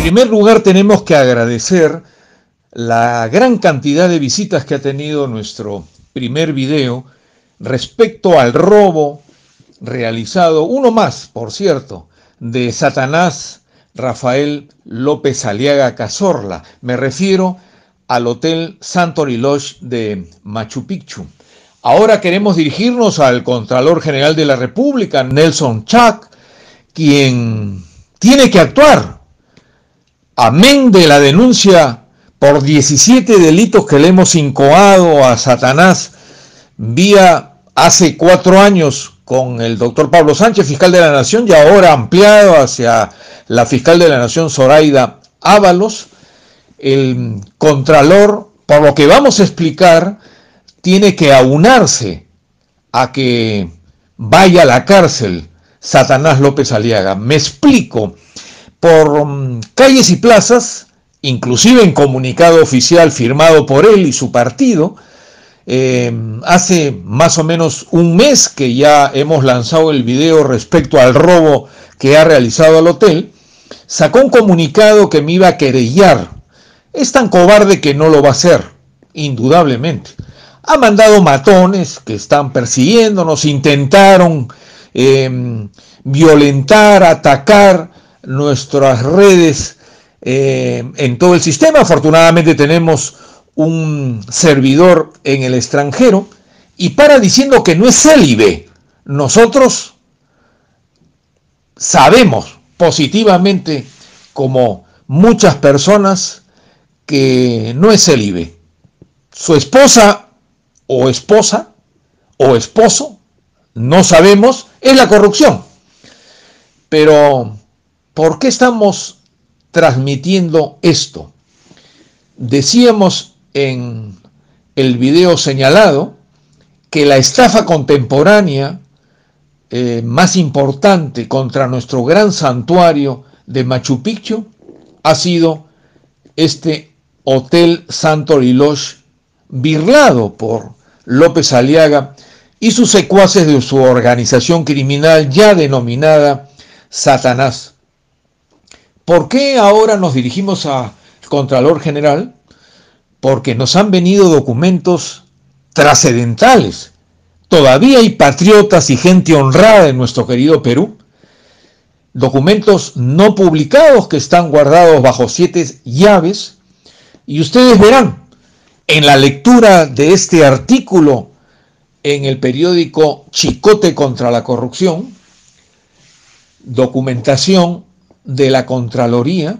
primer lugar, tenemos que agradecer la gran cantidad de visitas que ha tenido nuestro primer video respecto al robo realizado, uno más, por cierto, de Satanás Rafael López Aliaga Cazorla. Me refiero al Hotel Santorini Lodge de Machu Picchu. Ahora queremos dirigirnos al Contralor General de la República, Nelson Chak, quien tiene que actuar. Amén de la denuncia por 17 delitos que le hemos incoado a Satanás vía hace 4 años con el doctor Pablo Sánchez, fiscal de la Nación, y ahora ampliado hacia la fiscal de la Nación, Zoraida Ábalos. El Contralor, por lo que vamos a explicar, tiene que aunarse a que vaya a la cárcel Satanás López Aliaga. Me explico. Por calles y plazas, inclusive en comunicado oficial firmado por él y su partido, hace más o menos un mes que ya hemos lanzado el video respecto al robo que ha realizado al hotel, sacó un comunicado que me iba a querellar. Es tan cobarde que no lo va a hacer, indudablemente. Ha mandado matones que están persiguiéndonos, intentaron violentar, atacar nuestras redes en todo el sistema. Afortunadamente tenemos un servidor en el extranjero y para diciendo que no es célibe. Nosotros sabemos positivamente, como muchas personas, que no es célibe. Su esposa o esposo, no sabemos, es la corrupción. Pero ¿por qué estamos transmitiendo esto? Decíamos en el video señalado que la estafa contemporánea más importante contra nuestro gran santuario de Machu Picchu ha sido este Hotel Santorini Lodge birlado por López Aliaga y sus secuaces de su organización criminal ya denominada Satanás. ¿Por qué ahora nos dirigimos al Contralor General? Porque nos han venido documentos trascendentales. Todavía hay patriotas y gente honrada en nuestro querido Perú. Documentos no publicados que están guardados bajo 7 llaves. Y ustedes verán en la lectura de este artículo en el periódico Chicote contra la Corrupción, documentación de la Contraloría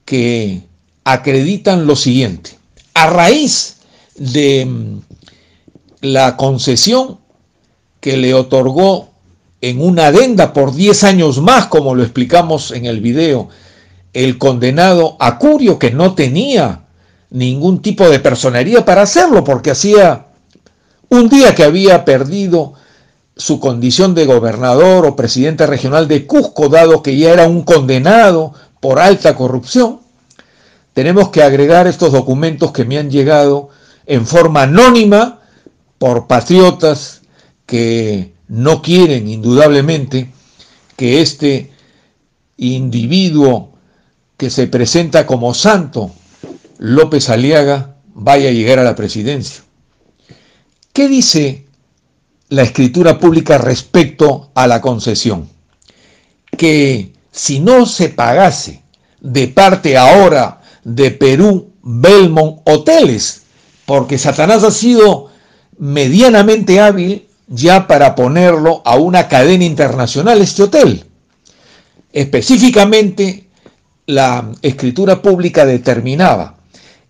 que acreditan lo siguiente. A raíz de la concesión que le otorgó en una adenda por 10 años más, como lo explicamos en el video, el condenado Acurio, que no tenía ningún tipo de personería para hacerlo, porque hacía un día que había perdido su condición de gobernador o presidente regional de Cusco, dado que ya era un condenado por alta corrupción. Tenemos que agregar estos documentos que me han llegado en forma anónima por patriotas que no quieren indudablemente que este individuo que se presenta como santo, López Aliaga, vaya a llegar a la presidencia. ¿Qué dice la escritura pública respecto a la concesión? Que si no se pagase de parte ahora de Perú Belmont Hoteles, porque Satanás ha sido medianamente hábil ya para ponerlo a una cadena internacional este hotel. Específicamente, la escritura pública determinaba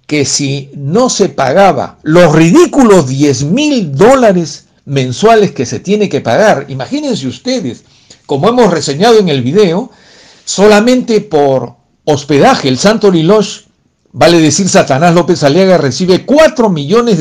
que si no se pagaba los ridículos $10,000 mensuales que se tiene que pagar, imagínense ustedes, como hemos reseñado en el video, solamente por hospedaje, el Santorini Lodge, vale decir Satanás López Aliaga, recibe $4 millones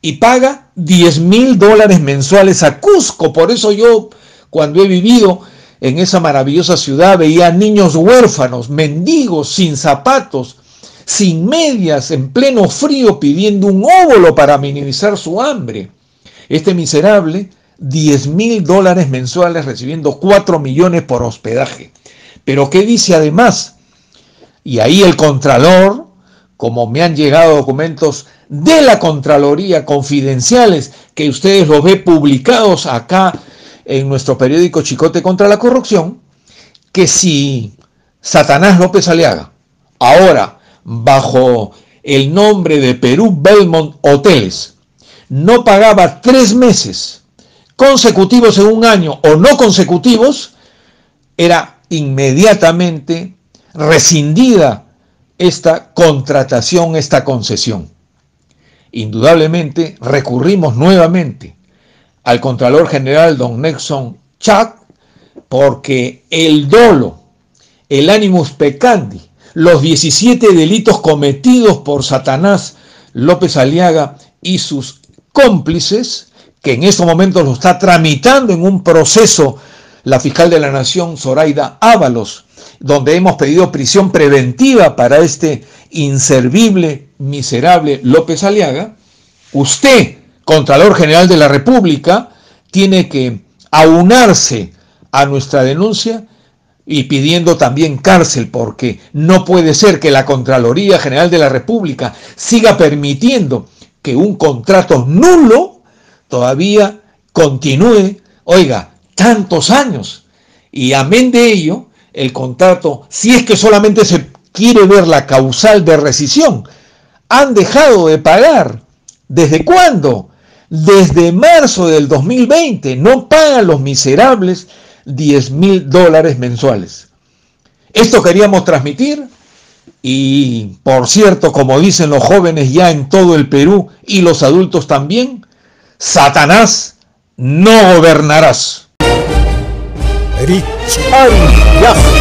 y paga $10,000 mensuales a Cusco. Por eso yo, cuando he vivido en esa maravillosa ciudad, veía niños huérfanos, mendigos, sin zapatos, sin medias, en pleno frío, pidiendo un óvulo para minimizar su hambre. Este miserable, $10,000 mensuales, recibiendo $4 millones por hospedaje. Pero ¿qué dice además Y ahí el Contralor, como me han llegado documentos de la Contraloría confidenciales, que ustedes los ven publicados acá en nuestro periódico Chicote contra la Corrupción, que si Satanás López Aliaga, ahora bajo el nombre de Perú Belmont Hoteles, no pagaba 3 meses consecutivos en un año o no consecutivos, era inmediatamente rescindida esta contratación, esta concesión. Indudablemente recurrimos nuevamente al Contralor General don Nelson Chac, porque el dolo, el animus peccandi, los 17 delitos cometidos por Satanás López Aliaga y sus cómplices, que en estos momentos lo está tramitando en un proceso la fiscal de la Nación, Zoraida Ábalos, donde hemos pedido prisión preventiva para este inservible, miserable López Aliaga. Usted, Contralor General de la República, tiene que aunarse a nuestra denuncia y pidiendo también cárcel, porque no puede ser que la Contraloría General de la República siga permitiendo que un contrato nulo todavía continúe, oiga, tantos años. Y amén de ello, el contrato, si es que solamente se quiere ver la causal de rescisión, han dejado de pagar. ¿Desde cuándo? Desde marzo del 2020 no pagan los miserables $10,000 mensuales. Esto queríamos transmitir y, por cierto, como dicen los jóvenes ya en todo el Perú y los adultos también, Satanás, no gobernarás. Richard Yaf.